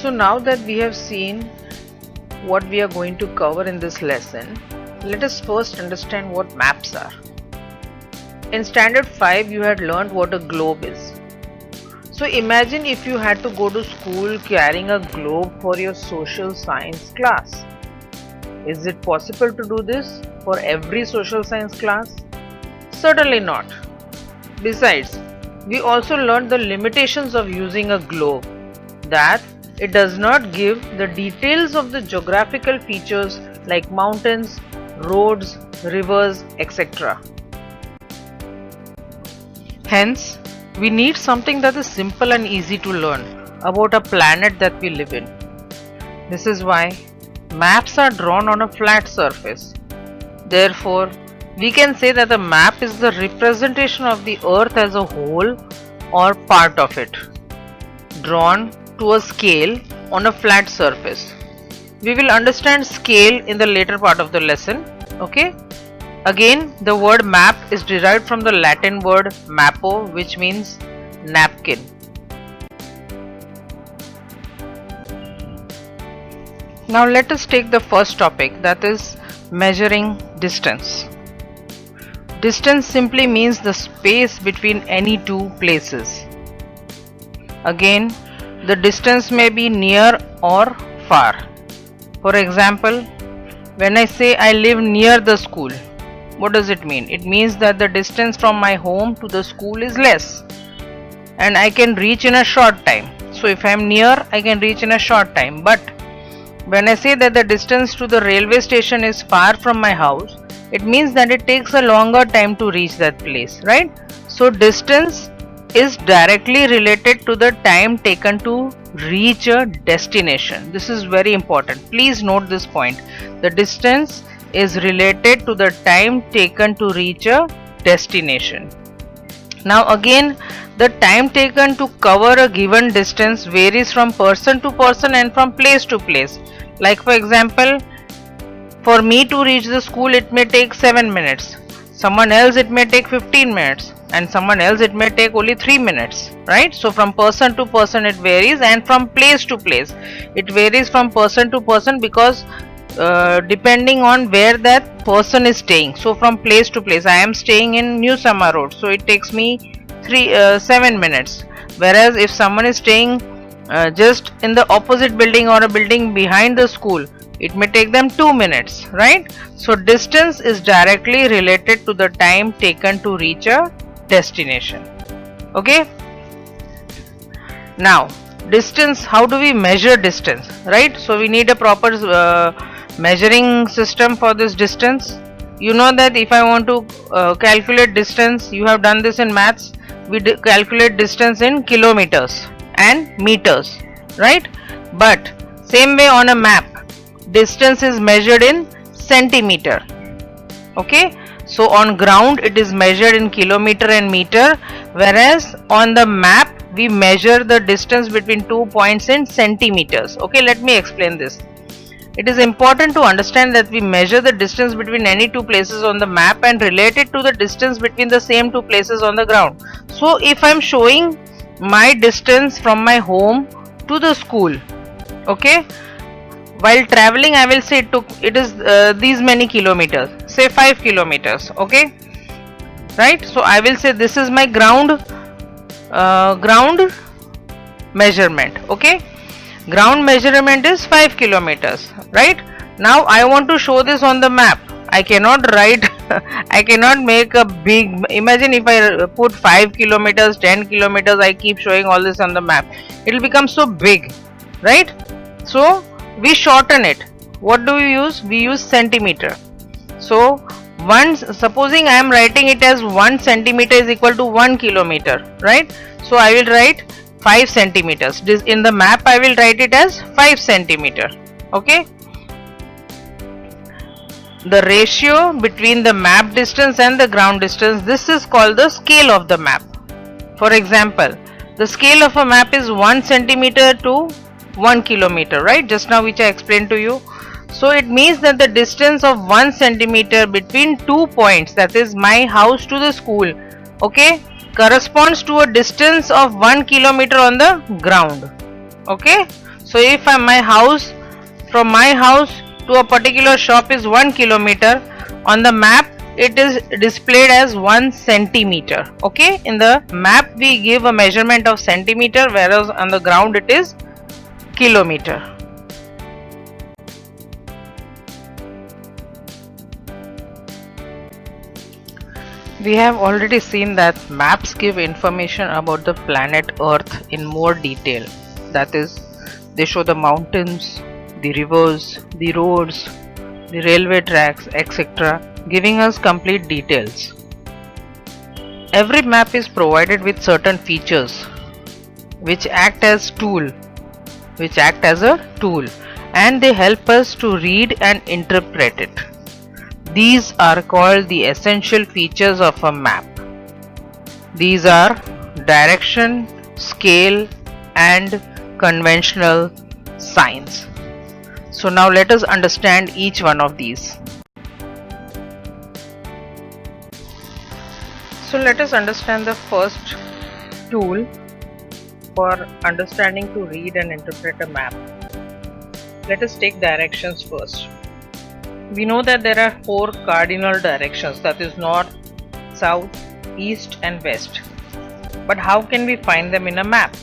So now that we have seen what we are going to cover in this lesson, let us first understand what maps are. In standard 5 you had learned what a globe is. So imagine if you had to go to school carrying a globe for your social science class. Is it possible to do this for every social science class? Certainly not. Besides, we also learned the limitations of using a globe, that it does not give the details of the geographical features like mountains, roads, rivers, etc. Hence, we need something that is simple and easy to learn about a planet that we live in. This is why maps are drawn on a flat surface. Therefore, we can say that a map is the representation of the earth as a whole or part of it, drawn to a scale on a flat surface. We will understand scale in the later part of the lesson. Okay? Again, the word map is derived from the Latin word mappo, which means napkin. Now let us take the first topic, that is measuring distance. Distance simply means the space between any two places. Again, the distance may be near or far. For example, when I say I live near the school, what does it mean? It means that the distance from my home to the school is less and I can reach in a short time. So if I am near, I can reach in a short time. But when I say that the distance to the railway station is far from my house, it means that it takes a longer time to reach that place, right? So distance is directly related to the time taken to reach a destination. This is very important. Please note this point. The distance is related to the time taken to reach a destination. Now again, the time taken to cover a given distance varies from person to person and from place to place. Like for example, for me to reach the school it may take 7 minutes. Someone else it may take 15 minutes and someone else it may take only 3 minutes, right? So from person to person it varies, and from place to place it varies from person to person because depending on where that person is staying. So from place to place, I am staying in New Summer Road, so it takes me 7 minutes, whereas if someone is staying just in the opposite building or a building behind the school, it may take them 2 minutes, right? So distance is directly related to the time taken to reach a destination. Okay, now distance, how do we measure distance, right? So we need a proper measuring system for this distance. You know that if I want to calculate distance, you have done this in maths, we calculate distance in kilometers and meters, right? But same way on a map, distance is measured in centimeter. Okay, so on ground it is measured in kilometer and meter, whereas on the map we measure the distance between 2 points in centimeters. Okay, let me explain this. It is important to understand that we measure the distance between any two places on the map and relate it to the distance between the same two places on the ground. So if I am showing my distance from my home to the school, okay, while traveling I will say it is these many kilometers, say 5 kilometers, okay, right? So I will say this is my ground measurement, okay. Ground measurement is 5 kilometers, right? Now I want to show this on the map. I cannot write I cannot make a big, imagine if I put 5 kilometers, 10 kilometers, I keep showing all this on the map, it will become so big, right? So we shorten it. What do we use? We use centimeter. So supposing I am writing it as 1 centimeter is equal to 1 kilometer, right? So I will write 5 centimeters. This in the map I will write it as 5 centimeter. Okay, the ratio between the map distance and the ground distance, this is called the scale of the map. For example, the scale of a map is 1 centimeter to 1 kilometer, right? Just now which I explained to you. So it means that the distance of 1 centimeter between 2 points, that is my house to the school, okay, corresponds to a distance of 1 kilometer on the ground. Okay, So if my house, from my house to a particular shop is 1 kilometer, on the map it is displayed as 1 centimeter. Okay, in the map we give a measurement of centimeter, whereas on the ground it is kilometer. We have already seen that maps give information about the planet Earth in more detail. That is, they show the mountains, the rivers, the roads, the railway tracks, etc., giving us complete details. Every map is provided with certain features which act as a tool, and they help us to read and interpret it. These are called the essential features of a map. These are direction, scale, and conventional signs. So now let us understand each one of these. So let us understand the first tool for understanding to read and interpret a map. Let us take directions first. We know that there are 4 cardinal directions, that is north, south, east and west. But how can we find them in a map?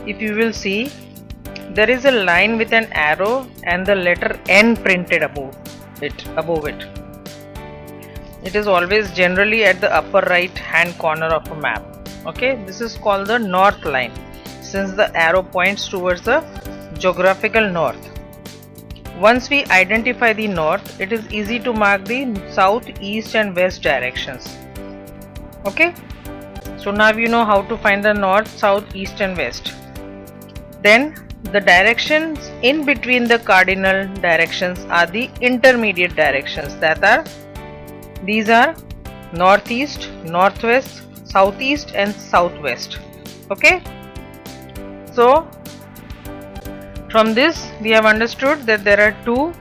If you will see, there is a line with an arrow and the letter N printed above it. It is always generally at the upper right hand corner of a map. Okay, this is called the north line, since the arrow points towards the geographical north. Once we identify the north, it is easy to mark the south, east and west directions. Okay, so now you know how to find the north, south, east and west. Then the directions in between the cardinal directions are the intermediate directions. These are northeast, northwest, southeast and southwest. Okay, so from this we have understood that there are 2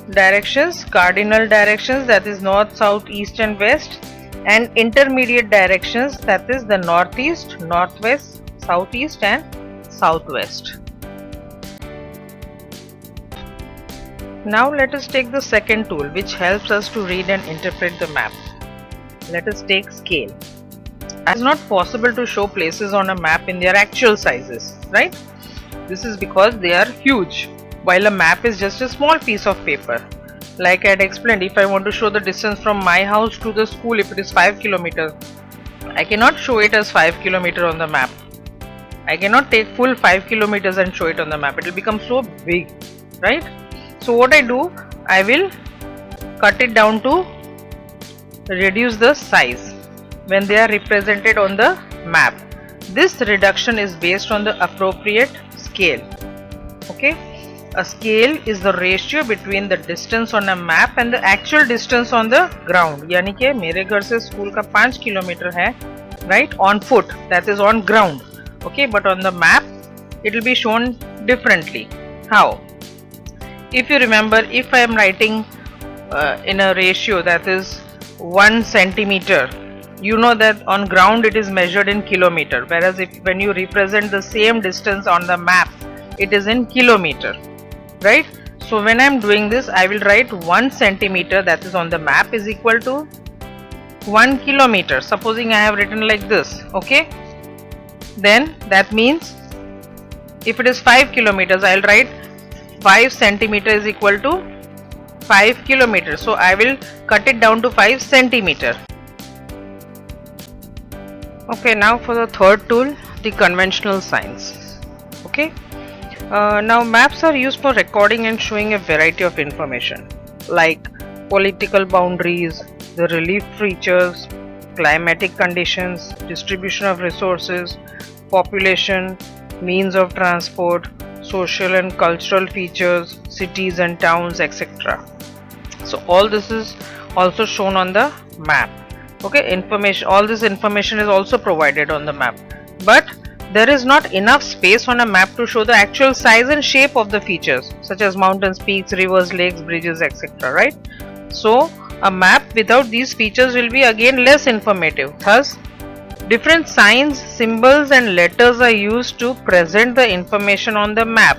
directions, cardinal directions, that is north, south, east and west, and intermediate directions, that is the northeast, northwest, southeast and southwest. Now let us take the second tool which helps us to read and interpret the map. Let us take scale. It is not possible to show places on a map in their actual sizes, right? This is because they are huge, while a map is just a small piece of paper. Like I had explained, if I want to show the distance from my house to the school, if it is 5 kilometers, I cannot show it as 5 kilometers on the map. I cannot take full 5 kilometers and show it on the map. It will become so big, right? So what I do, I will cut it down to reduce the size when they are represented on the map. This reduction is based on the appropriate scale. Okay, a scale is the ratio between the distance on a map and the actual distance on the ground. यानी कि मेरे घर से school का 5 kilometre है, right, on foot, that is on ground. Okay, but on the map it will be shown differently. How? If you remember, if I am writing in a ratio that is 1 centimeter, you know that on ground it is measured in kilometer, whereas when you represent the same distance on the map, it is in kilometer, right? So when I am doing this, I will write 1 centimeter, that is on the map, is equal to 1 kilometer. Supposing I have written like this, okay, then that means if it is 5 kilometers, I will write 5 centimeter is equal to 5 kilometers. So I will cut it down to 5 centimeter. Okay, now for the third tool, the conventional signs. Okay, now maps are used for recording and showing a variety of information like political boundaries, the relief features, climatic conditions, distribution of resources, population, means of transport, social and cultural features, cities and towns, etc. So all this is also shown on the map. Okay, information, all this information is also provided on the map, but there is not enough space on a map to show the actual size and shape of the features such as mountains, peaks, rivers, lakes, bridges, etc. Right? So a map without these features will be again less informative. Thus, Different signs, symbols and letters are used to present the information on the map.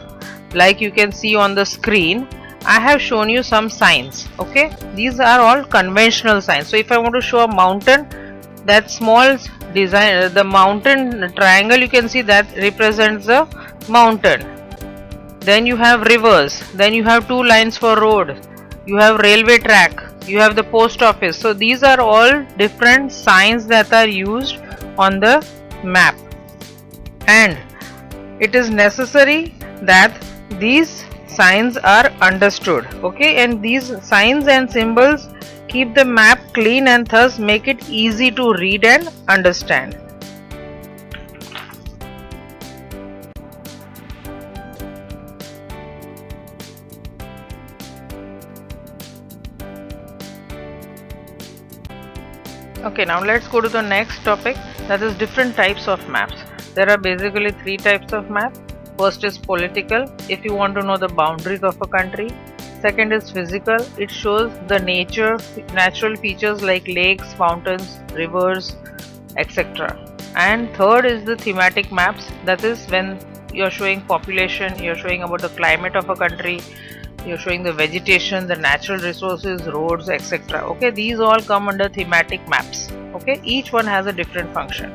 Like you can see on the screen, I have shown you some signs. Okay, these are all conventional signs. So if I want to show a mountain, that small design, the mountain triangle, you can see that represents the mountain. Then you have rivers, then you have two lines for road, you have railway track, you have the post office. So these are all different signs that are used on the map, and it is necessary that these signs are understood. Okay, and these signs and symbols keep the map clean and thus make it easy to read and understand. Okay, now let's go to the next topic, that is different types of maps. There are basically three types of map. First is political, if you want to know the boundaries of a country. Second is physical, it shows the natural features like lakes, mountains, rivers, etc. And third is the thematic maps, that is when you're showing population, you're showing about the climate of a country, you're showing the vegetation, the natural resources, roads, etc. Okay, these all come under thematic maps. Okay, each one has a different function.